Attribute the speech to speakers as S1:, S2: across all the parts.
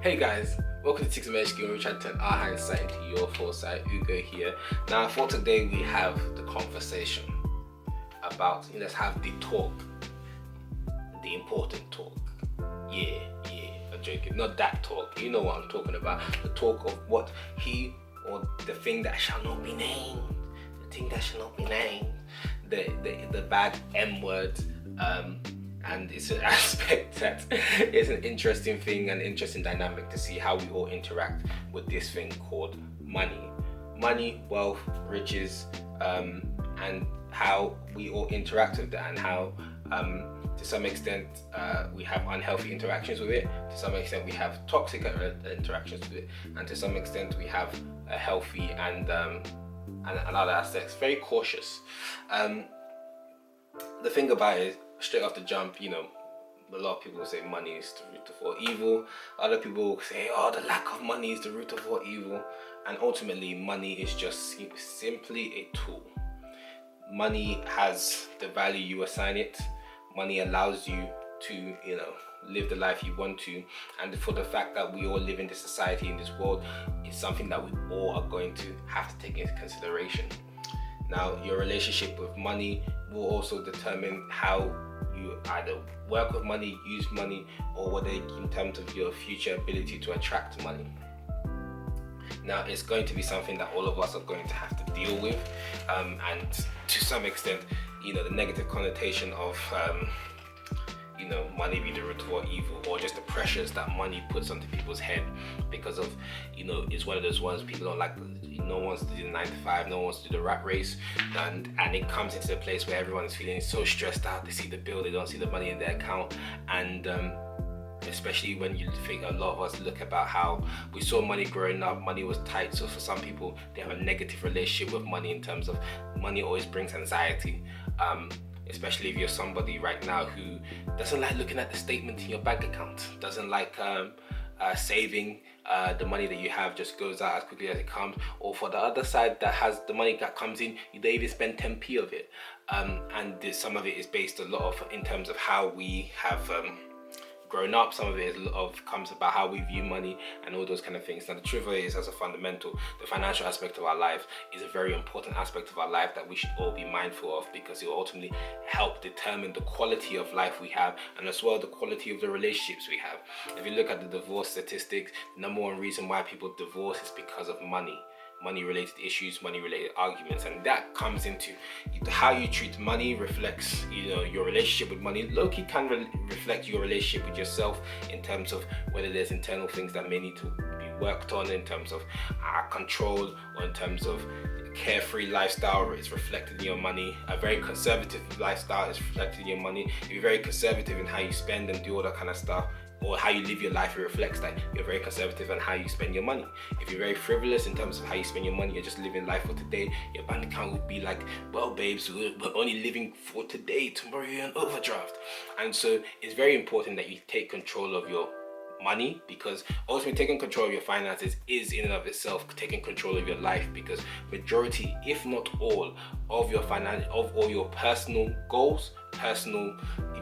S1: Hey guys, welcome to Tickzon where we try to turn our hindsight into your foresight. Ugo here. Now for today we have the conversation about, let's have the talk, the important talk. Yeah, I'm joking, not that talk, you know what I'm talking about. The talk of what he or the thing that shall not be named, the thing that shall not be named, the bad M word. And it's an aspect that is an interesting thing, an interesting dynamic to see how we all interact with this thing called money, wealth, riches, and how we all interact with that, and how to some extent we have unhealthy interactions with it, to some extent we have toxic interactions with it, and to some extent we have a healthy and other aspects, very cautious. The thing about it is, straight off the jump, a lot of people say money is the root of all evil. Other people say, the lack of money is the root of all evil. And ultimately, money is just simply a tool. Money has the value you assign it. Money allows you to, live the life you want to. And for the fact that we all live in this society, in this world, is something that we all are going to have to take into consideration. Now, your relationship with money will also determine how you either work with money, use money, or whether in terms of your future ability to attract money. Now, it's going to be something that all of us are going to have to deal with, and to some extent, the negative connotation of money be the root of all evil, or just the pressures that money puts onto people's head because of, it's one of those ones people don't like. No one wants to do the 9 to 5, no one wants to do the rat race, and it comes into a place where everyone is feeling so stressed out. They see the bill, they don't see the money in their account, and especially when you think, a lot of us look about how we saw money growing up, money was tight. So for some people, they have a negative relationship with money in terms of money always brings anxiety. Especially if you're somebody right now who doesn't like looking at the statement in your bank account, doesn't like saving the money that you have just goes out as quickly as it comes, or for the other side that has the money that comes in, you don't even spend 10p of it, and some of it is based a lot of in terms of how we have grown up. Some of it comes about how we view money and all those kind of things. Now, the truth of it is, as a fundamental, the financial aspect of our life is a very important aspect of our life that we should all be mindful of, because it will ultimately help determine the quality of life we have, and as well the quality of the relationships we have. If you look at the divorce statistics, the number one reason why people divorce is because of money-related issues, money-related arguments, and that comes into how you treat money reflects, your relationship with money. Low-key can reflect your relationship with yourself in terms of whether there's internal things that may need to be worked on in terms of control, or in terms of carefree lifestyle is reflected in your money. A very conservative lifestyle is reflected in your money. If you're very conservative in how you spend and do all that kind of stuff, or how you live your life, it reflects that you're very conservative on how you spend your money. If you're very frivolous in terms of how you spend your money, you're just living life for today, your bank account would be like, well babes, we're only living for today, tomorrow you're an overdraft. And so it's very important that you take control of your money, because ultimately taking control of your finances is in and of itself taking control of your life, because majority, if not all, of your of all your personal goals, personal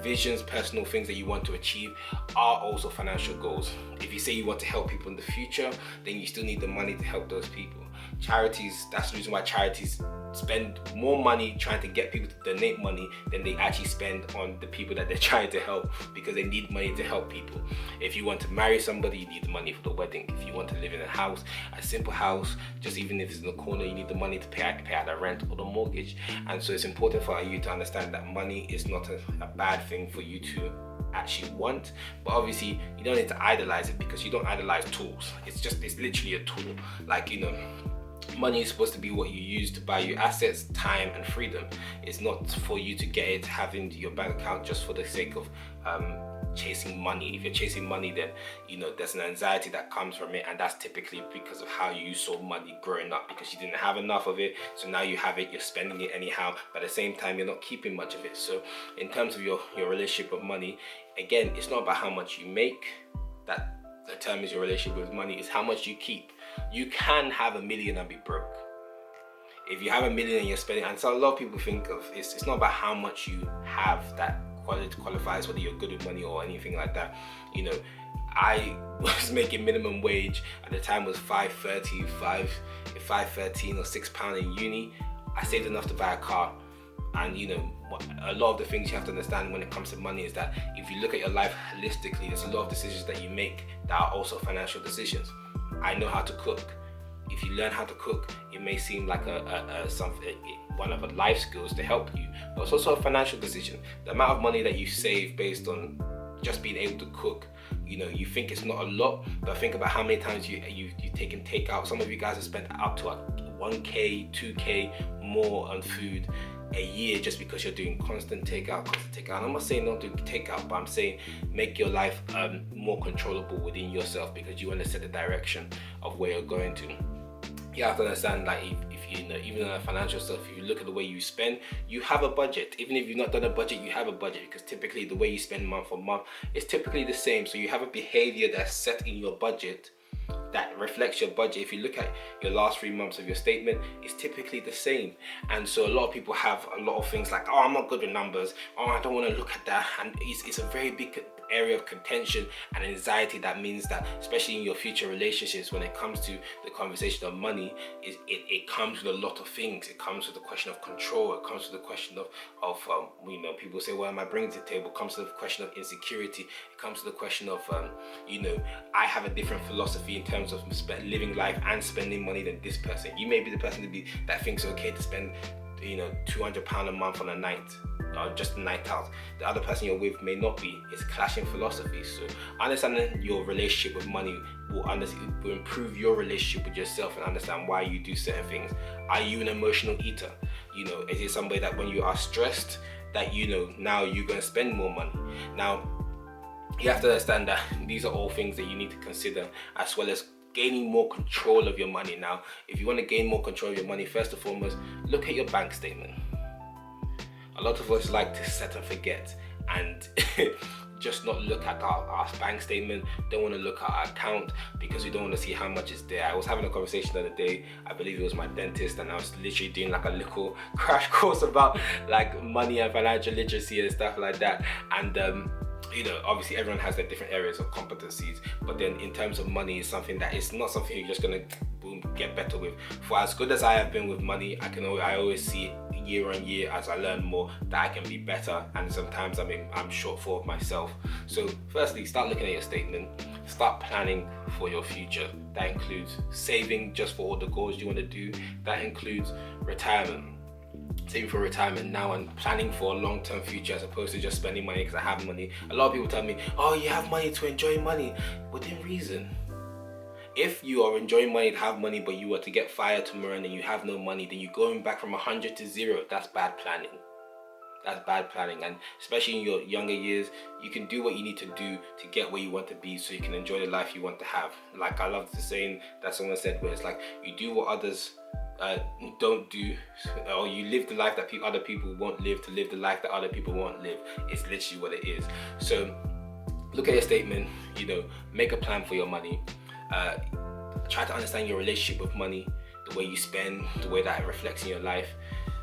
S1: visions, personal things that you want to achieve are also financial goals. If you say you want to help people in the future, then you still need the money to help those people. Charities, that's the reason why charities spend more money trying to get people to donate money than they actually spend on the people that they're trying to help, because they need money to help people. If you want to marry somebody, you need the money for the wedding. If you want to live in a house, a simple house, just even if it's in the corner, you need the money to pay out the rent or the mortgage. And so it's important for you to understand that money is not a bad thing for you to actually want, but obviously you don't need to idolize it, because you don't idolize tools. It's literally a tool. Money is supposed to be what you use to buy your assets, time, and freedom. It's not for you to get it, have into your bank account just for the sake of chasing money. If you're chasing money, then there's an anxiety that comes from it, and that's typically because of how you saw money growing up, because you didn't have enough of it, so now you have it, you're spending it anyhow, but at the same time you're not keeping much of it. So in terms of your relationship with money, again, it's not about how much you make that determines your relationship with money, is how much you keep. You can have $1 million and be broke. If you have $1 million and you're spending, and so a lot of people think of it's not about how much you have that qualifies whether you're good with money or anything like that. I was making minimum wage at the time was $5.13 or £6 in uni. I saved enough to buy a car. And you know, a lot of the things you have to understand when it comes to money is that if you look at your life holistically, there's a lot of decisions that you make that are also financial decisions. I know how to cook. If you learn how to cook, it may seem like one of the life skills to help you, but it's also a financial decision. The amount of money that you save based on just being able to cook, you know, you think it's not a lot, but think about how many times you take out. Some of you guys have spent up to 1K, 2K more on food a year just because you're doing constant takeout. And I'm not saying don't do takeout, but I'm saying make your life more controllable within yourself, because you want to set the direction of where you're going to. You have to understand, like, if you know, even on financial stuff, if you look at the way you spend, you have a budget. Even if you've not done a budget, you have a budget, because typically the way you spend month on month is typically the same. So you have a behavior that's set in your budget that reflects your budget. If you look at your last 3 months of your statement, it's typically the same. And so a lot of people have a lot of things like, oh, I'm not good with numbers, oh, I don't want to look at that, and it's a very big area of contention and anxiety. That means that, especially in your future relationships, when it comes to the conversation of money, it comes with a lot of things. It comes with the question of control. It comes with the question of you know, people say, what am I bringing to the table? It comes to the question of insecurity. It comes to the question of you know, I have a different philosophy in terms of living life and spending money than this person. You may be the person that thinks it's okay to spend, you know, £200 a month on a night, or just a night out. The other person you're with may not be. It's clashing philosophies. So understanding your relationship with money will improve your relationship with yourself, and understand why you do certain things. Are you an emotional eater? You know, is it somebody that when you are stressed, that, you know, now you're going to spend more money? Now, you have to understand that these are all things that you need to consider, as well as gaining more control of your money. Now, if you want to gain more control of your money, first and foremost, look at your bank statement. A lot of us like to set and forget and just not look at our bank statement, don't want to look at our account because we don't want to see how much is there. I was having a conversation the other day, I believe it was my dentist, and I was literally doing like a little crash course about like money and financial literacy and stuff like that. And you know, obviously everyone has their different areas of competencies, but then in terms of money, it's something that it's not something you're just gonna get better with. For as good as I have been with money, I always see year on year, as I learn more, that I can be better, and sometimes I'm shortfall of myself. So firstly, start looking at your statement, start planning for your future. That includes saving just for all the goals you want to do. That includes retirement, saving for retirement now and planning for a long-term future, as opposed to just spending money because I have money. A lot of people tell me, oh, you have money to enjoy money. Within reason. If you are enjoying money to have money, but you were to get fired tomorrow and then you have no money, then you're going back from 100 to 0. That's bad planning. That's bad planning. And especially in your younger years, you can do what you need to do to get where you want to be, so you can enjoy the life you want to have. Like, I love the saying that someone said, where it's like, you do what others don't do, or you live the life that other people won't live, to live the life that other people won't live. It's literally what it is. So look at your statement, you know, make a plan for your money. Try to understand your relationship with money, the way you spend, the way that it reflects in your life.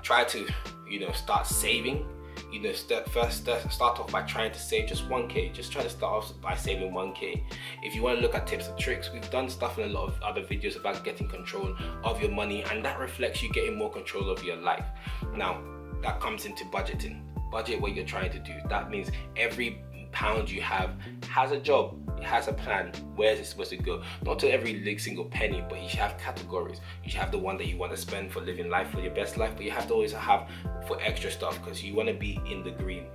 S1: Try to, you know, start saving. You know, start off by trying to save just 1K. Just try to start off by saving 1K. If you want to look at tips and tricks, we've done stuff in a lot of other videos about getting control of your money, and that reflects you getting more control of your life. Now, that comes into budgeting. Budget what you're trying to do. That means every pound you have has a job, it has a plan. Where is it supposed to go? Not to every single penny, but you should have categories. You should have the one that you want to spend for living life, for your best life, but you have to always have for extra stuff, because you want to be in the green.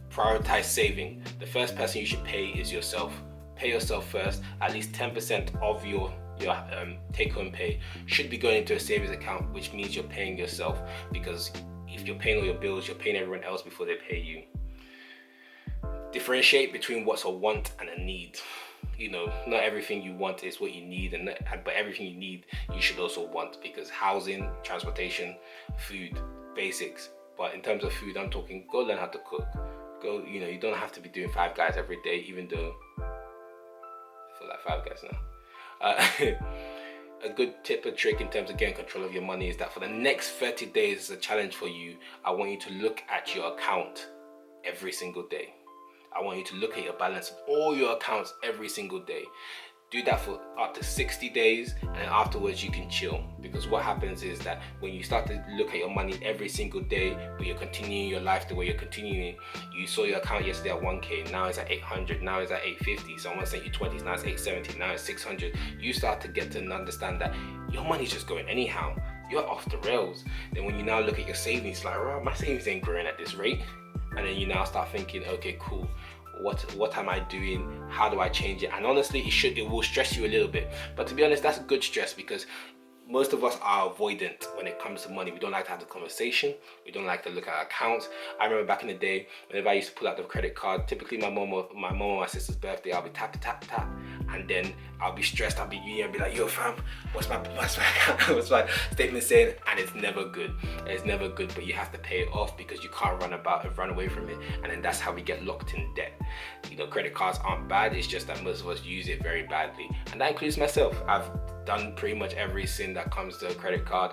S1: Prioritize saving. The first person you should pay is yourself. Pay yourself first. At least 10% of your take-home pay should be going into a savings account, which means you're paying yourself, because if you're paying all your bills, you're paying everyone else before they pay you. Differentiate between what's a want and a need. You know, not everything you want is what you need, but everything you need you should also want, because housing, transportation, food, basics. But in terms of food, I'm talking, go learn how to cook. Go, you know, you don't have to be doing Five Guys every day, even though I feel like Five Guys now. A good tip or trick in terms of getting control of your money is that for the next 30 days as a challenge for you, I want you to look at your account every single day. I want you to look at your balance of all your accounts every single day. Do that for up to 60 days, and then afterwards you can chill. Because what happens is that when you start to look at your money every single day, but you're continuing your life the way you're continuing, you saw your account yesterday at 1k, now it's at 800, now it's at 850, someone sent you 20, now it's 870, now it's 600. You start to get to understand that your money's just going anyhow. You're off the rails. Then when you now look at your savings, like, right, my savings ain't growing at this rate. And then you now start thinking, okay, cool. What am I doing? How do I change it? And honestly, it will stress you a little bit. But to be honest, that's a good stress, because most of us are avoidant when it comes to money. We don't like to have the conversation. We don't like to look at our accounts. I remember back in the day, whenever I used to pull out the credit card, typically my mom or my sister's birthday, I'll be tap, and then I'll be stressed. I'll be like, yo fam, what's my account? What's my statement saying? And it's never good. It's never good, but you have to pay it off because you can't run away from it. And then that's how we get locked in debt. You know, credit cards aren't bad. It's just that most of us use it very badly. And that includes myself. I've done pretty much every sin that comes to a credit card,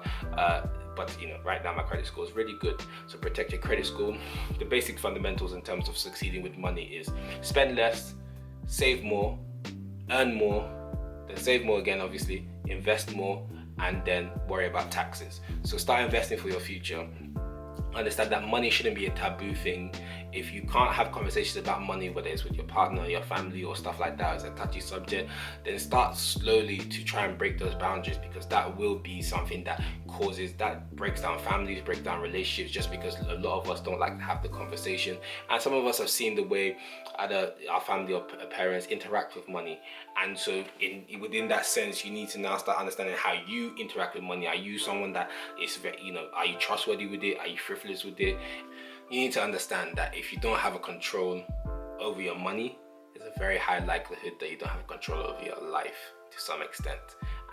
S1: but you know, right now my credit score is really good. So protect your credit score. The basic fundamentals in terms of succeeding with money is spend less, save more, earn more, then save more again, obviously, invest more, and then worry about taxes. So start investing for your future. Understand that money shouldn't be a taboo thing. If you can't have conversations about money, whether it's with your partner, your family, or stuff like that, as a touchy subject, then start slowly to try and break those boundaries, because that will be something that breaks down families, breaks down relationships, just because a lot of us don't like to have the conversation. And some of us have seen the way either our family or parents interact with money. And so within that sense, you need to now start understanding how you interact with money. Are you someone that is very, are you trustworthy with it? Are you frivolous with it? You need to understand that if you don't have a control over your money, there's a very high likelihood that you don't have control over your life to some extent.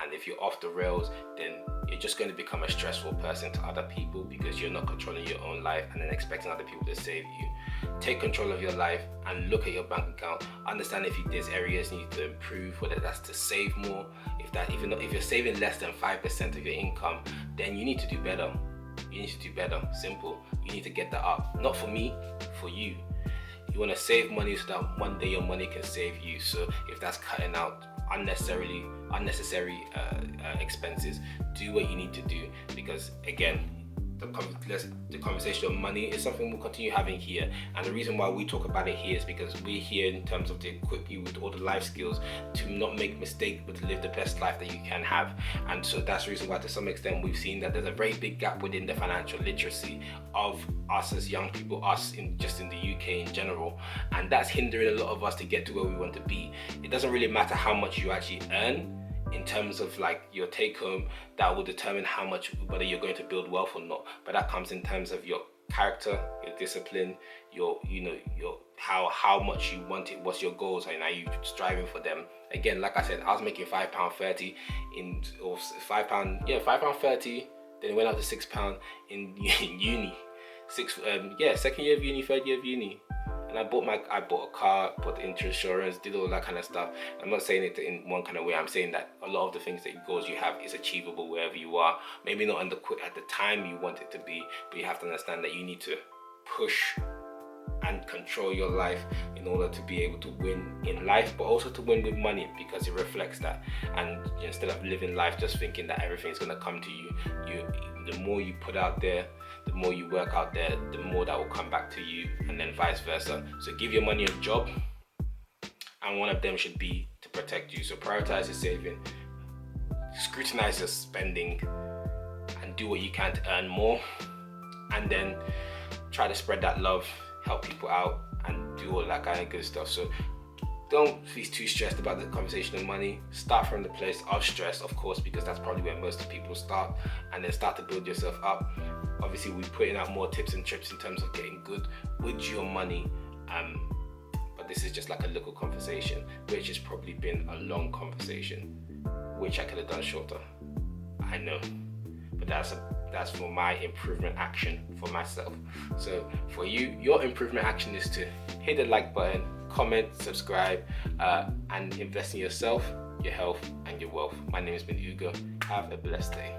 S1: And if you're off the rails, then you're just going to become a stressful person to other people, because you're not controlling your own life and then expecting other people to save you. Take control of your life and look at your bank account. Understand if there's areas you need to improve, whether that's to save more. If you're saving less than 5% of your income, then you need to do better. You need to do better. Simple. You need to get that up. Not for me, for you. You want to save money so that one day your money can save you. So if that's cutting out unnecessary expenses, do what you need to do, because again, the conversation of money is something we'll continue having here. And the reason why we talk about it here is because we're here in terms of to equip you with all the life skills to not make mistakes, but to live the best life that you can have. And so that's the reason why to some extent we've seen that there's a very big gap within the financial literacy of us as young people, just in the UK in general. And that's hindering a lot of us to get to where we want to be. It doesn't really matter how much you actually earn in terms of like your take home. That will determine whether you're going to build wealth or not. But that comes in terms of your character, your discipline, your how much you want it, what's your goals, and are you striving for them. Again, like I said, I was making £5.30 or £5.30, then it went up to £6 in uni. Second year of uni, third year of uni. And I bought a car, bought the insurance, did all that kind of stuff. I'm not saying it in one kind of way. I'm saying that a lot of the things goals you have is achievable wherever you are. Maybe not at the time you want it to be, but you have to understand that you need to push and control your life in order to be able to win in life, but also to win with money, because it reflects that. And instead of living life just thinking that everything's going to come to you, the more you put out there, the more you work out there, the more that will come back to you, and then vice versa. So give your money a job, and one of them should be to protect you. So prioritize your saving, scrutinize your spending, and do what you can to earn more, and then try to spread that love, help people out, and do all that kind of good stuff. So don't be too stressed about the conversation of money. Start from the place of stress, of course, because that's probably where most people start, and then start to build yourself up. Obviously, we're putting out more tips and tricks in terms of getting good with your money, but this is just like a little conversation, which has probably been a long conversation, which I could have done shorter, I know, but that's for my improvement action for myself. So for you, your improvement action is to hit the like button, comment, subscribe, and invest in yourself, your health, and your wealth. My name has been Ugo. Have a blessed day.